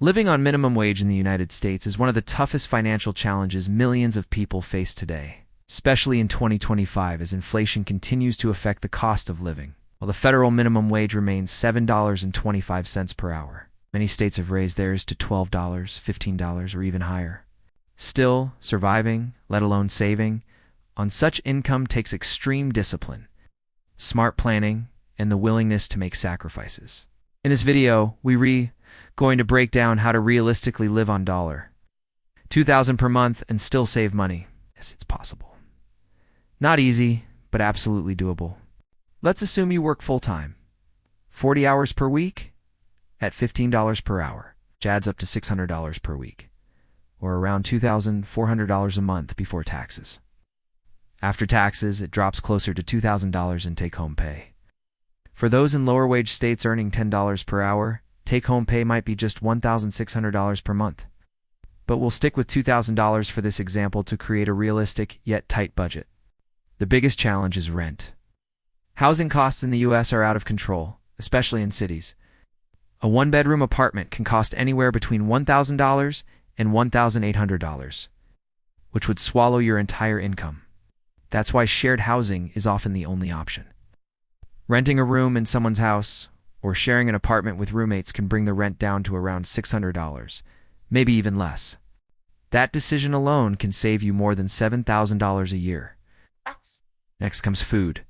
Living on minimum wage in the United States is one of the toughest financial challenges millions of people face today, especially in 2025 as inflation continues to affect the cost of living. While the federal minimum wage remains $7.25 per hour, many states have raised theirs to $12, $15, or even higher. Still, surviving, let alone saving, on such income takes extreme discipline, smart planning, and the willingness to make sacrifices. In this video, going to break down how to realistically live on $2,000 per month and still save money. Yes, it's possible. Not easy, but absolutely doable. Let's assume you work full-time, 40 hours per week at $15 per hour, which adds up to $600 per week, or around $2,400 a month before taxes. After taxes, it drops closer to $2,000 in take-home pay. For those in lower-wage states earning $10 per hour, take-home pay might be just $1,600 per month. But we'll stick with $2,000 for this example to create a realistic yet tight budget. The biggest challenge is rent. Housing costs in the U.S. are out of control, especially in cities. A one-bedroom apartment can cost anywhere between $1,000 and $1,800, which would swallow your entire income. That's why shared housing is often the only option. Renting a room in someone's house or sharing an apartment with roommates can bring the rent down to around $600, maybe even less. That decision alone can save you more than $7,000 a year. Next comes food.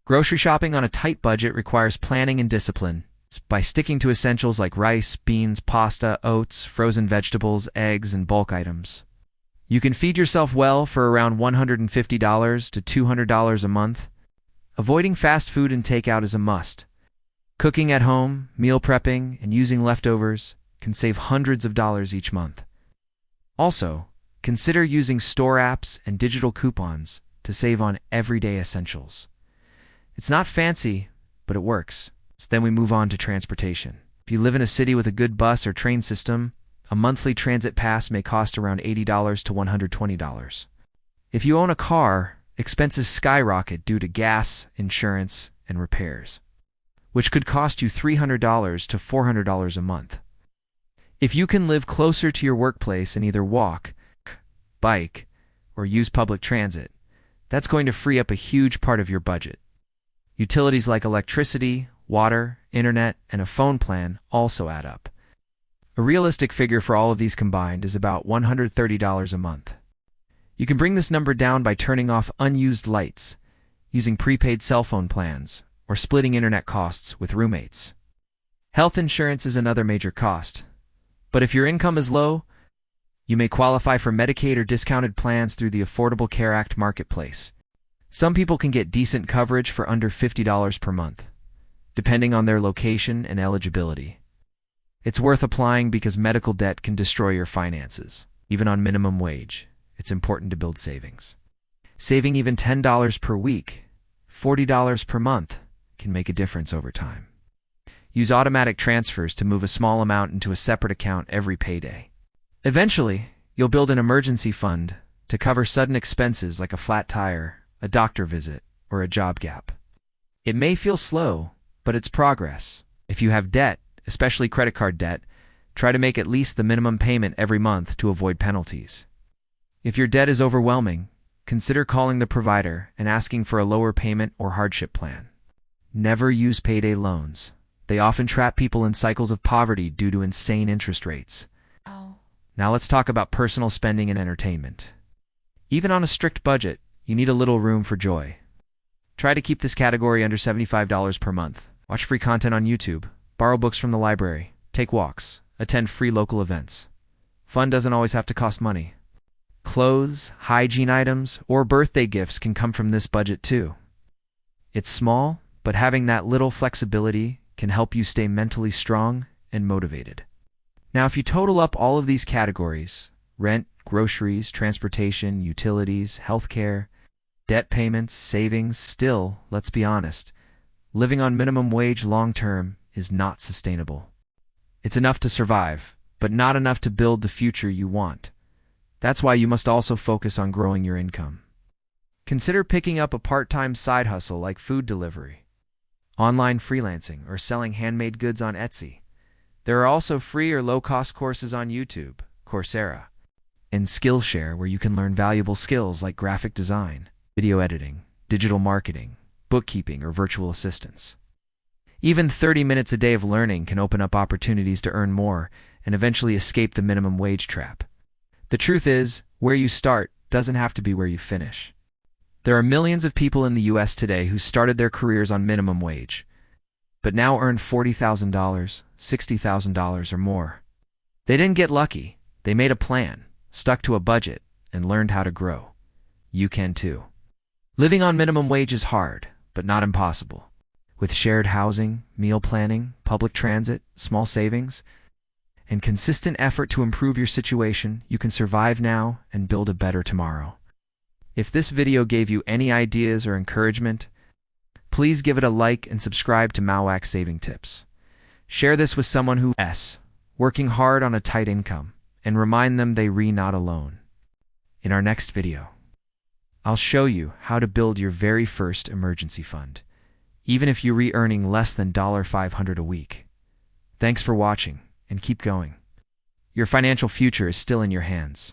Grocery shopping on a tight budget requires planning and discipline. By sticking to essentials like rice, beans, pasta, oats, frozen vegetables, eggs, and bulk items, you can feed yourself well for around $150 to $200 a month. Avoiding fast food and takeout is a must. Cooking at home, meal prepping, and using leftovers can save hundreds of dollars each month. Also, consider using store apps and digital coupons to save on everyday essentials. It's not fancy, but it works. So then we move on to transportation. If you live in a city with a good bus or train system, a monthly transit pass may cost around $80 to $120. If you own a car, expenses skyrocket due to gas, insurance, and repairs, which could cost you $300 to $400 a month. If you can live closer to your workplace and either walk, bike, or use public transit, that's going to free up a huge part of your budget. Utilities like electricity, water, internet, and a phone plan also add up. A realistic figure for all of these combined is about $130 a month. You can bring this number down by turning off unused lights, using prepaid cell phone plans, or splitting internet costs with roommates. Health insurance is another major cost, but if your income is low, you may qualify for Medicaid or discounted plans through the Affordable Care Act marketplace. Some people can get decent coverage for under $50 per month, depending on their location and eligibility. It's worth applying because medical debt can destroy your finances, even on minimum wage. It's important to build savings. Saving even $10 per week, $40 per month, can make a difference over time. Use automatic transfers to move a small amount into a separate account every payday. Eventually, you'll build an emergency fund to cover sudden expenses like a flat tire, a doctor visit, or a job gap. It may feel slow, but it's progress. If you have debt, especially credit card debt, try to make at least the minimum payment every month to avoid penalties. If your debt is overwhelming, consider calling the provider and asking for a lower payment or hardship plan. Never use payday loans. They often trap people in cycles of poverty due to insane interest rates. Now let's talk about personal spending and entertainment. Even on a strict budget, you need a little room for joy. Try to keep this category under $75 per month. Watch free content on YouTube, borrow books from the library, take walks, attend free local events. Fun doesn't always have to cost money. Clothes, hygiene items, or birthday gifts can come from this budget too. It's small, but having that little flexibility can help you stay mentally strong and motivated. Now, if you total up all of these categories, rent, groceries, transportation, utilities, healthcare, debt payments, savings, still, let's be honest, living on minimum wage long-term is not sustainable. It's enough to survive, but not enough to build the future you want. That's why you must also focus on growing your income. Consider picking up a part-time side hustle like food delivery, online freelancing, or selling handmade goods on Etsy. There are also free or low-cost courses on YouTube, Coursera, and Skillshare where you can learn valuable skills like graphic design, video editing, digital marketing, bookkeeping, or virtual assistance. Even 30 minutes a day of learning can open up opportunities to earn more and eventually escape the minimum wage trap. The truth is, where you start doesn't have to be where you finish. There are millions of people in the US today who started their careers on minimum wage, but now earn $40,000, $60,000 or more. They didn't get lucky. They made a plan, stuck to a budget, and learned how to grow. You can too. Living on minimum wage is hard, but not impossible. With shared housing, meal planning, public transit, small savings, and consistent effort to improve your situation, you can survive now and build a better tomorrow. If this video gave you any ideas or encouragement, please give it a like and subscribe to Mauuak Saving Tips. Share this with someone who's working hard on a tight income, and remind them they're not alone. In our next video, I'll show you how to build your very first emergency fund, even if you're earning less than $500 a week. Thanks for watching, and keep going. Your financial future is still in your hands.